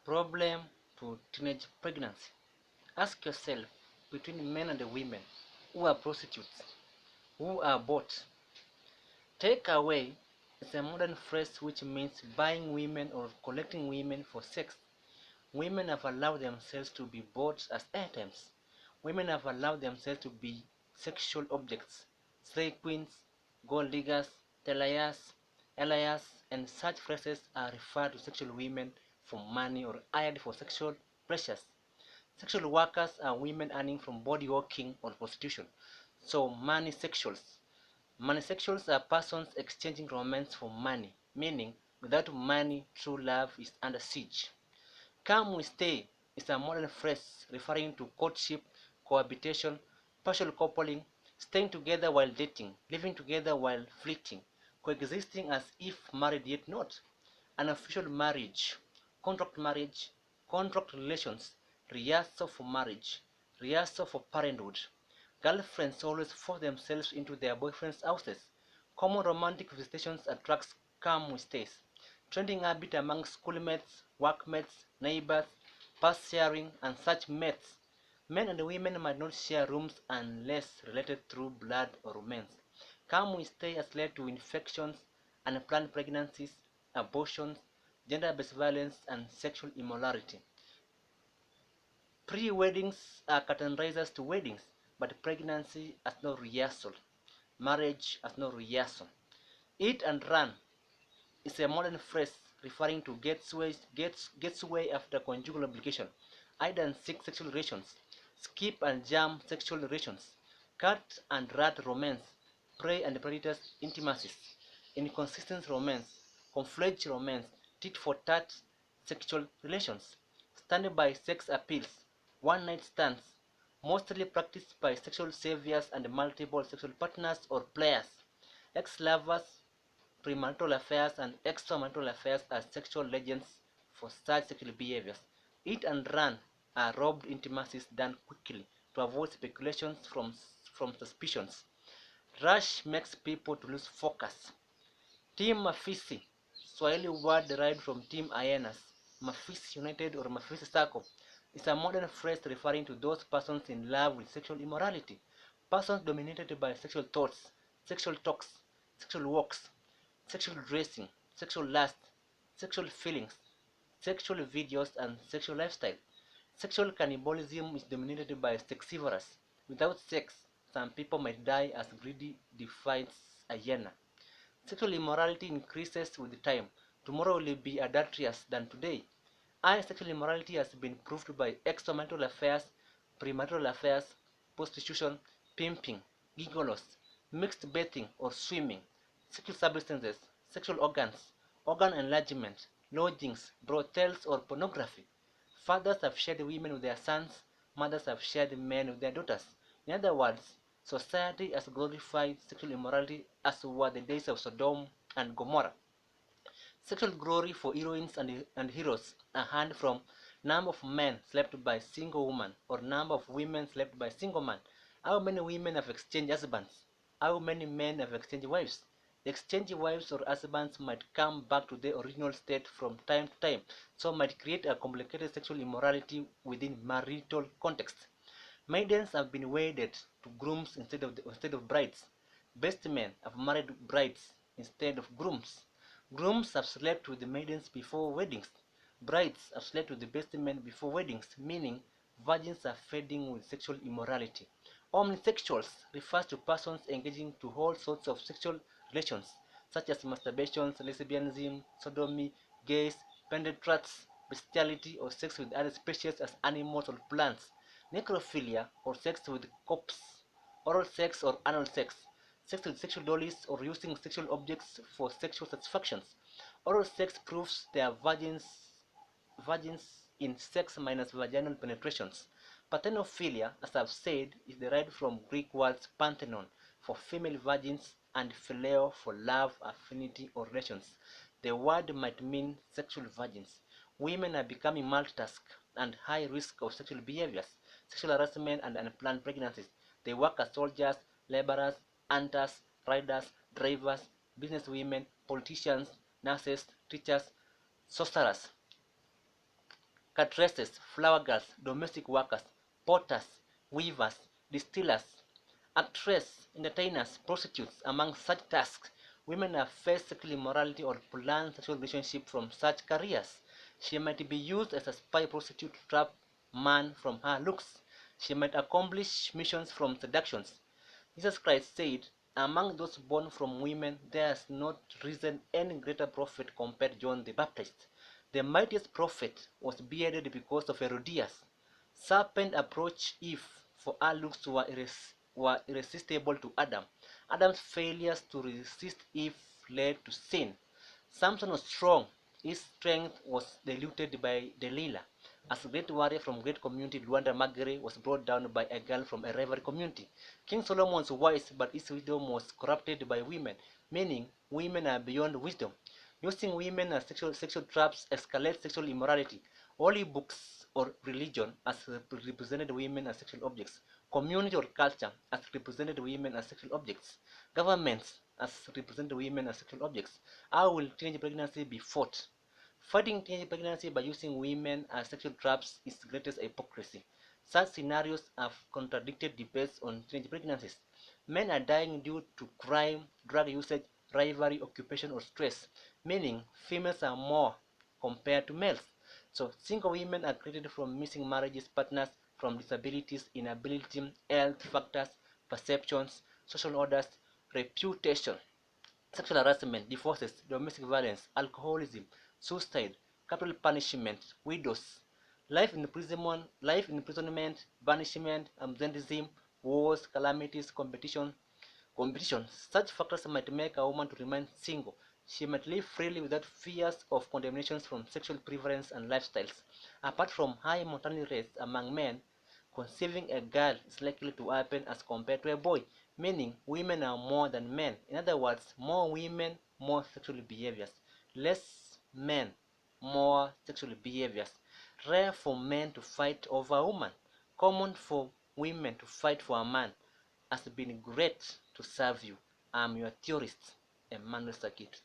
Problem to teenage pregnancy. Ask yourself, between men and women who are prostitutes, who are bought. Take away is a modern phrase which means buying women or collecting women for sex. Women have allowed themselves to be bought as items. Women have allowed themselves to be sexual objects. Slave queens, gold diggers, telayas, elias, and such phrases are referred to sexual women for money or hired for sexual pleasures. Sexual workers are women earning from body working or prostitution. So money sexuals. Money sexuals are persons exchanging romance for money, meaning without money, true love is under siege. Come we stay is a modern phrase referring to courtship, cohabitation, partial coupling, staying together while dating, living together while flirting, coexisting as if married yet not, unofficial marriage, contract relations, rehearsal for marriage, rehearsal for parenthood. Girlfriends always force themselves into their boyfriends' houses. Common romantic visitations attracts calm stays. Trending habit among schoolmates, workmates, neighbors, past sharing, and such mates. Men and women might not share rooms unless related through blood or romance. Calm stay has led to infections, unplanned pregnancies, abortions, gender-based violence, and sexual immorality. Pre-weddings are categorized to weddings, but pregnancy has no rehearsal. Marriage has no rehearsal. Eat and run is a modern phrase referring to gets away after conjugal obligation, hide and seek sexual relations, skip and jump sexual relations, cat and rat romance, prey and predators intimacies, inconsistent romance, conflict romance, tit for tat sexual relations, standby sex appeals, one night stands, mostly practiced by sexual saviors and multiple sexual partners or players, ex-lovers, premarital affairs, and extramarital affairs are sexual legends for such sexual behaviors. Eat and run are robbed intimacies done quickly to avoid speculations from suspicions. Rush makes people to lose focus. Team Mafisi, Swahili word derived from Team Hyenas, Mafisi United or Mafisi Circle, is a modern phrase referring to those persons in love with sexual immorality, persons dominated by sexual thoughts, sexual talks, sexual walks, sexual dressing, sexual lust, sexual feelings, sexual videos, and sexual lifestyle. Sexual cannibalism is dominated by sexivorous. Without sex, some people might die as greedy defines a hyena. Sexual immorality increases with time. Tomorrow will be adulterous than today. High sexual immorality has been proved by extramarital affairs, premarital affairs, prostitution, pimping, gigolos, mixed bathing or swimming, sexual substances, sexual organs, organ enlargement, lodgings, brothels or pornography. Fathers have shared women with their sons, mothers have shared men with their daughters. In other words, society has glorified sexual immorality as were the days of Sodom and Gomorrah. Sexual glory for heroines and heroes are earned from number of men slept by single woman or number of women slept by single man. How many women have exchanged husbands? How many men have exchanged wives? The exchanged wives or husbands might come back to their original state from time to time, so might create a complicated sexual immorality within marital context. Maidens have been wedded to grooms instead of brides. Best men have married brides instead of grooms. Grooms have slept with the maidens before weddings. Brides have slept with the best men before weddings, meaning virgins are fading with sexual immorality. Homosexuals refers to persons engaging to all sorts of sexual relations, such as masturbation, lesbianism, sodomy, gays, penetrats, bestiality, or sex with other species as animals or plants. Necrophilia, or sex with corpse, oral sex or anal sex, sex with sexual dollies or using sexual objects for sexual satisfactions. Oral sex proves they are virgins in sex minus vaginal penetrations. Parthenophilia, as I've said, is derived from Greek words panthenon for female virgins and phileo for love, affinity, or relations. The word might mean sexual virgins. Women are becoming multitask and high risk of sexual behaviors, sexual harassment, and unplanned pregnancies. They work as soldiers, laborers, hunters, riders, drivers, businesswomen, politicians, nurses, teachers, sorcerers. cateresses, flower girls, domestic workers, potters, weavers, distillers, actresses, entertainers, prostitutes. Among such tasks, women have faced sexual immorality or planned sexual relationship from such careers. She might be used as a spy prostitute to trap man from her looks. She might accomplish missions from seductions. Jesus Christ said, among those born from women, there has not risen any greater prophet compared to John the Baptist. The mightiest prophet was beheaded because of Herodias. Serpent approached Eve, for her looks were irresistible to Adam. Adam's failures to resist Eve led to sin. Samson was strong. His strength was diluted by Delilah. As a great warrior from great community, Luanda Magere was brought down by a girl from a rival community. King Solomon was wise, but his wisdom was corrupted by women, meaning women are beyond wisdom. Using women as sexual traps escalates sexual immorality. Holy books or religion as represented women as sexual objects. Community or culture as represented women as sexual objects. Governments as represented women as sexual objects. How will teenage pregnancy be fought? Fighting teenage pregnancy by using women as sexual traps is the greatest hypocrisy. Such scenarios have contradicted debates on teenage pregnancies. Men are dying due to crime, drug usage, rivalry, occupation, or stress, meaning females are more compared to males. So, single women are created from missing marriages, partners, from disabilities, inability, health factors, perceptions, social orders, reputation. Sexual harassment, divorces, domestic violence, alcoholism, suicide, capital punishment, widows, life imprisonment, banishment, absenteeism, wars, calamities, competition. Such factors might make a woman to remain single. She might live freely without fears of condemnation from sexual preference and lifestyles. Apart from high mortality rates among men, conceiving a girl is likely to happen as compared to a boy, meaning women are more than men. In other words, more women, more sexual behaviors. Less men, more sexual behaviors. Rare for men to fight over a woman. Common for women to fight for a man. Has been great to serve you. I'm your theorist, Emmanuel Sakit.